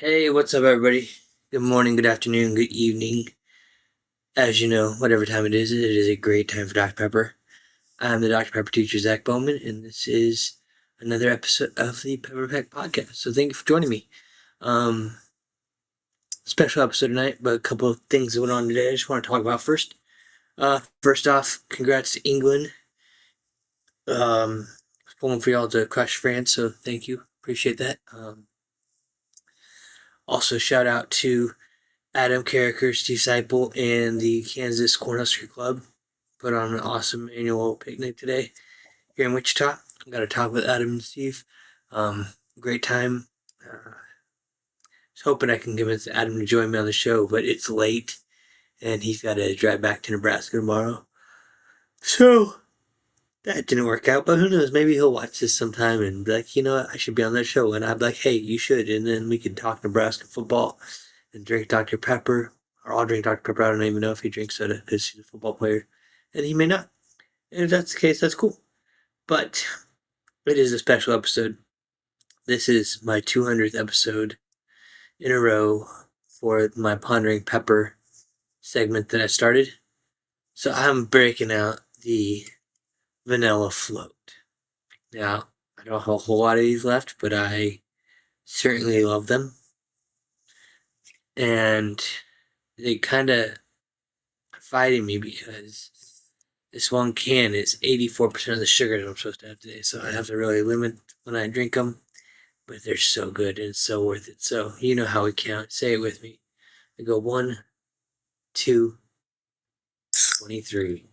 Hey, what's up, everybody? Good morning, good afternoon, good evening. As you know, whatever time it is a great time for Dr. Pepper. I'm the Dr. Pepper teacher, Zach Bowman, and this is another episode of the PepperPack Podcast. So thank you for joining me. Um, Special episode tonight, but a couple of things that went on today I just want to talk about first. First off, congrats to England. Pulling for y'all to crush France, so thank you. Appreciate that. Also, shout out to Adam Carricker's disciple and the Kansas Cornhusker Club put on an awesome annual picnic today here in Wichita. I got to talk with Adam and Steve. Great time. Was hoping I can convince Adam to join me on the show, but it's late and he's got to drive back to Nebraska tomorrow. So that didn't work out, but who knows? Maybe he'll watch this sometime and be like, you know what, I should be on that show. And I'd be like, hey, you should. And then we could talk Nebraska football and drink Dr. Pepper. Or I'll drink Dr. Pepper. I don't even know if he drinks soda because he's a football player. And he may not. And if that's the case, that's cool. But it is a special episode. This is my 200th episode in a row for my Pondering Pepper segment that I started. So I'm breaking out the vanilla float. Now, I don't have a whole lot of these left, but I certainly love them. And they kind of fighting me because this one can is 84% of the sugar that I'm supposed to have today. So I have to really limit when I drink them. But they're so good and it's so worth it. So you know how we count. Say it with me. I go 1, 2, 23.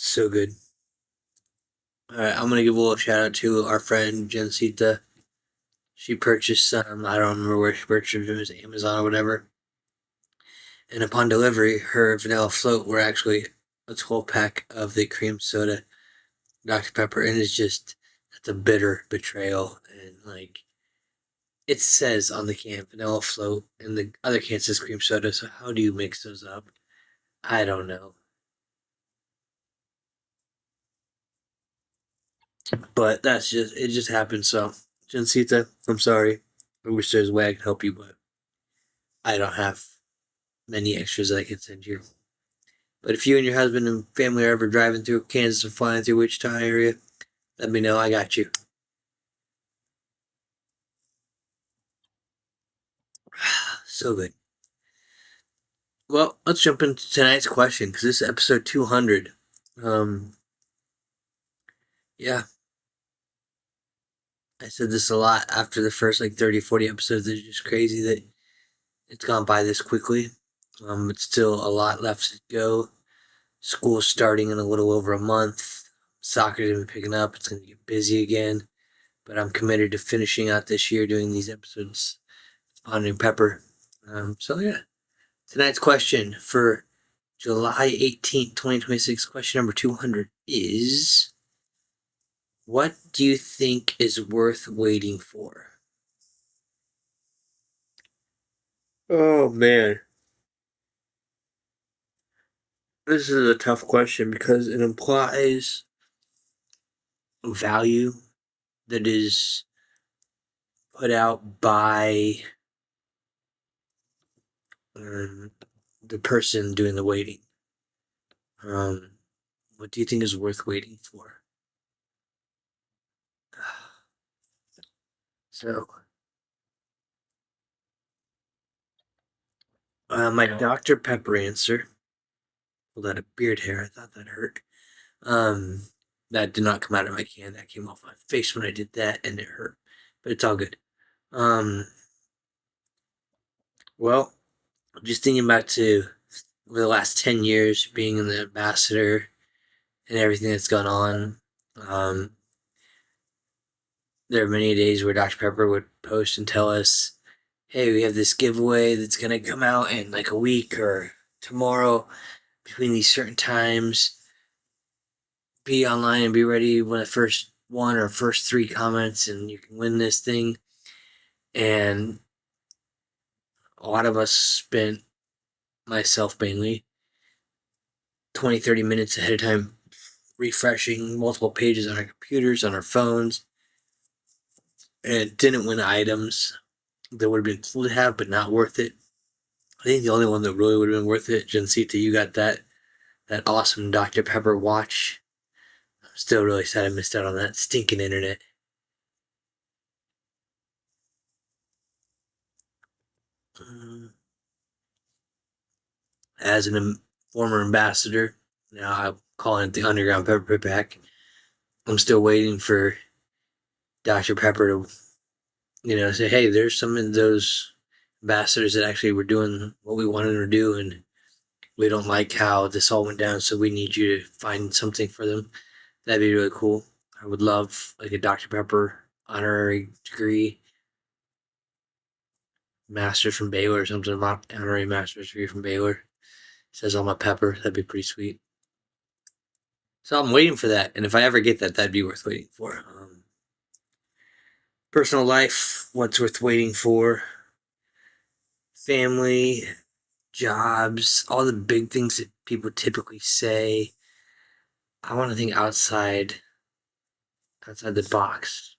So good. Alright, I'm gonna give a little shout out to our friend Jensita. She purchased some, I don't remember where she purchased it, it was Amazon or whatever. And upon delivery, her vanilla float were actually a 12-pack of the cream soda Dr. Pepper, and that's a bitter betrayal. And like, it says on the can vanilla float, and the other can says cream soda. So how do you mix those up? I don't know. But it just happened. So, Jancita, I'm sorry. I wish there was a way I could help you, but I don't have many extras that I can send you. But if you and your husband and family are ever driving through Kansas or flying through Wichita area, let me know. I got you. So good. Well, let's jump into tonight's question because this is episode 200. Um, yeah, I said this a lot after the first like 30, 40 episodes. It's just crazy that it's gone by this quickly. It's still a lot left to go. School's starting in a little over a month. Soccer's gonna be picking up. It's gonna get busy again. But I'm committed to finishing out this year doing these episodes. Pondering Pepper. So yeah. Tonight's question for July 18th, 2026, question number 200 is, what do you think is worth waiting for? Oh man. This is a tough question because it implies value that is put out by um, the person doing the waiting. Um, what do you think is worth waiting for? So, my Dr. Pepper answer. Pulled out a beard hair. I thought that hurt. Um, that did not come out of my can. That came off my face when I did that, and it hurt. But it's all good. Um, well, just thinking back to over the last 10 years being in the ambassador and everything that's gone on. Um, there are many days where Dr. Pepper would post and tell us, hey, we have this giveaway that's going to come out in like a week or tomorrow between these certain times. Be online and be ready when the first one or first 3 comments, and you can win this thing. And a lot of us spent myself mainly 20-30 minutes ahead of time, refreshing multiple pages on our computers, on our phones, and didn't win items that would have been cool to have, but not worth it. I think the only one that really would have been worth it, Jancita, you got that awesome Dr. Pepper watch. I'm still really sad I missed out on that stinking internet. As an former ambassador, now I'm calling it the Underground Pepper Pack. I'm still waiting for Dr. Pepper to, say, hey, there's some of those ambassadors that actually were doing what we wanted to do, and we don't like how this all went down, so we need you to find something for them. That'd be really cool. I would love like a Dr. Pepper honorary degree, master's from Baylor or something, honorary master's degree from Baylor. It says on my pepper. That'd be pretty sweet. So I'm waiting for that, and if I ever get that, that'd be worth waiting for. Personal life, what's worth waiting for? Family, jobs, all the big things that people typically say. I want to think outside the box.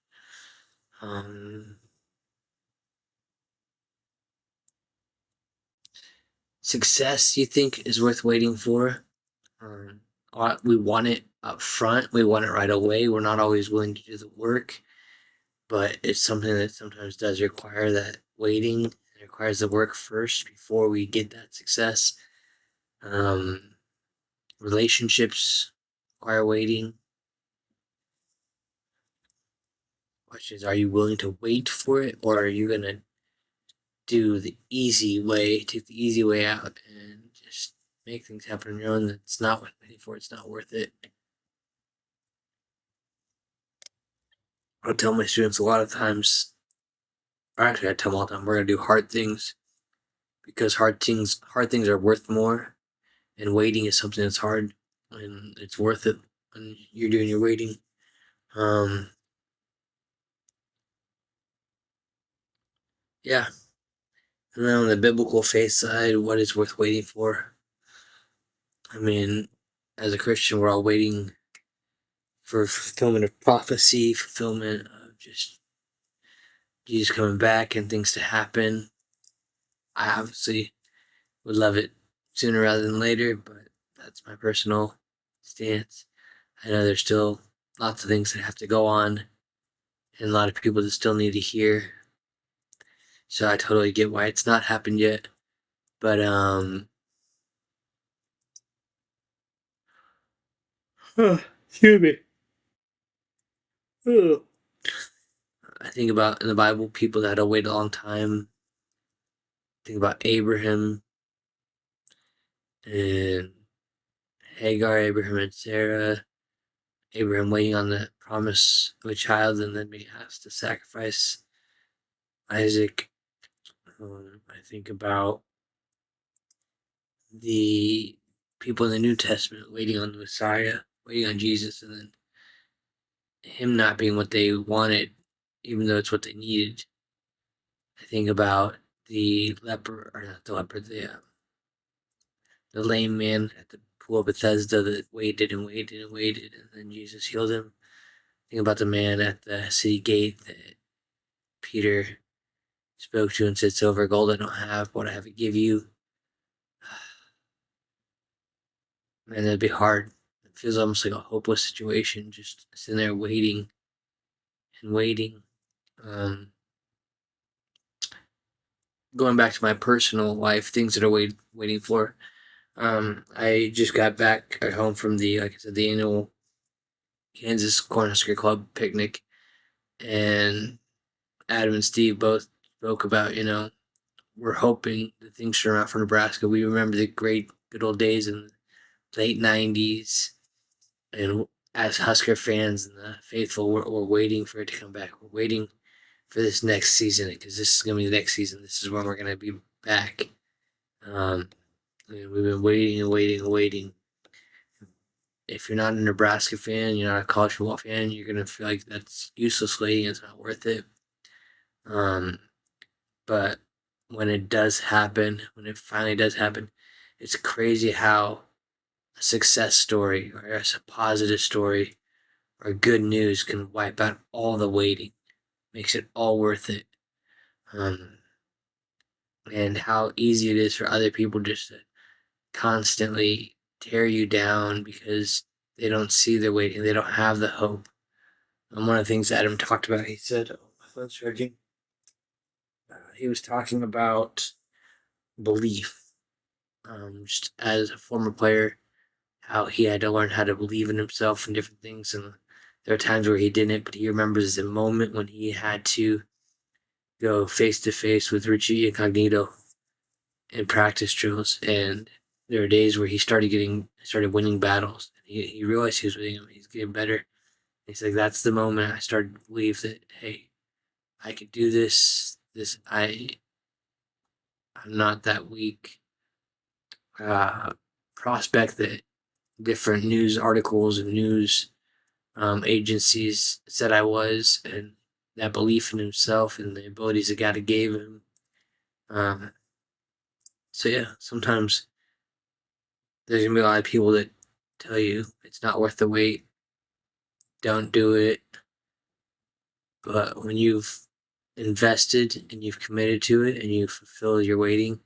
Success, you think, is worth waiting for? Um, we want it up front. We want it right away. We're not always willing to do the work, but it's something that sometimes does require that waiting. It requires the work first before we get that success. Relationships require waiting. Question is, are you willing to wait for it, or are you gonna do the easy way, take the easy way out, and just make things happen on your own? That's not what I'm waiting for. It's not worth it. I'll tell my students a lot of times, or actually I tell them all the time, we're gonna do hard things because hard things are worth more, and waiting is something that's hard, and it's worth it when you're doing your waiting. Yeah. And then on the biblical faith side, what is worth waiting for? I mean, as a Christian, we're all waiting for fulfillment of prophecy, fulfillment of just Jesus coming back and things to happen. I obviously would love it sooner rather than later, but that's my personal stance. I know there's still lots of things that have to go on and a lot of people that still need to hear. So I totally get why it's not happened yet. But excuse me. I think about in the Bible people that had to wait a long time. Think about Abraham and Hagar, Abraham and Sarah, Abraham waiting on the promise of a child and then being asked to sacrifice Isaac. I think about the people in the New Testament waiting on the Messiah, waiting on Jesus, and then him not being what they wanted, even though it's what they needed. I think about the leper, or not the leper, the lame man at the pool of Bethesda that waited and waited and waited, and then Jesus healed him. Think about the man at the city gate that Peter spoke to and said, "Silver and gold I don't have, what I have I give you." Man, that'd be hard. It feels almost like a hopeless situation, just sitting there waiting and waiting. Um, Going back to my personal life, things that are waiting for. I just got back at home from like I said, the annual Kansas Cornhusker Club picnic, and Adam and Steve both spoke about, we're hoping that things turn out for Nebraska. We remember the great, good old days in the late 90s. And as Husker fans and the faithful, we're waiting for it to come back. We're waiting for this next season because this is going to be the next season. This is when we're going to be back. And we've been waiting and waiting and waiting. If you're not a Nebraska fan, you're not a college football fan, you're going to feel like that's useless waiting. It's not worth it. But when it does happen, when it finally does happen, It's crazy how a success story or a positive story or good news can wipe out all the waiting, makes it all worth it. And how easy it is for other people just to constantly tear you down because they don't see the waiting, they don't have the hope. And one of the things Adam talked about, he said, "Oh, my phone's charging." He was talking about belief. Just as a former player, how he had to learn how to believe in himself and different things. And there are times where he didn't, but he remembers the moment when he had to go face to face with Richie Incognito in practice drills. And there are days where he started winning battles. And he realized he was winning them. He's getting better. He's like, that's the moment I started to believe that, hey, I could do this. I'm not that weak. Prospect that different news articles and news agencies said I was, and that belief in himself and the abilities that God gave him. So yeah, sometimes there's gonna be a lot of people that tell you it's not worth the wait, don't do it. But when you've invested and you've committed to it and you fulfill your waiting,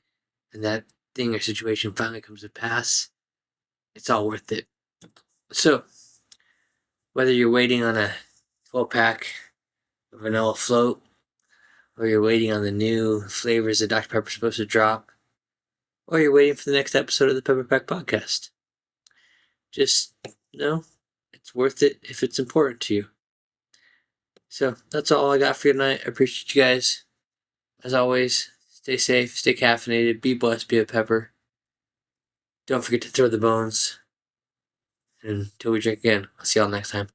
and that thing or situation finally comes to pass, it's all worth it. So whether you're waiting on a 12-pack of vanilla float, or you're waiting on the new flavors that Dr. Pepper's supposed to drop, or you're waiting for the next episode of the PepperPack podcast, just know it's worth it if it's important to you. So that's all I got for you tonight. I appreciate you guys. As always, stay safe, stay caffeinated, be blessed, be a pepper. Don't forget to throw the bones. And until we drink again, I'll see y'all next time.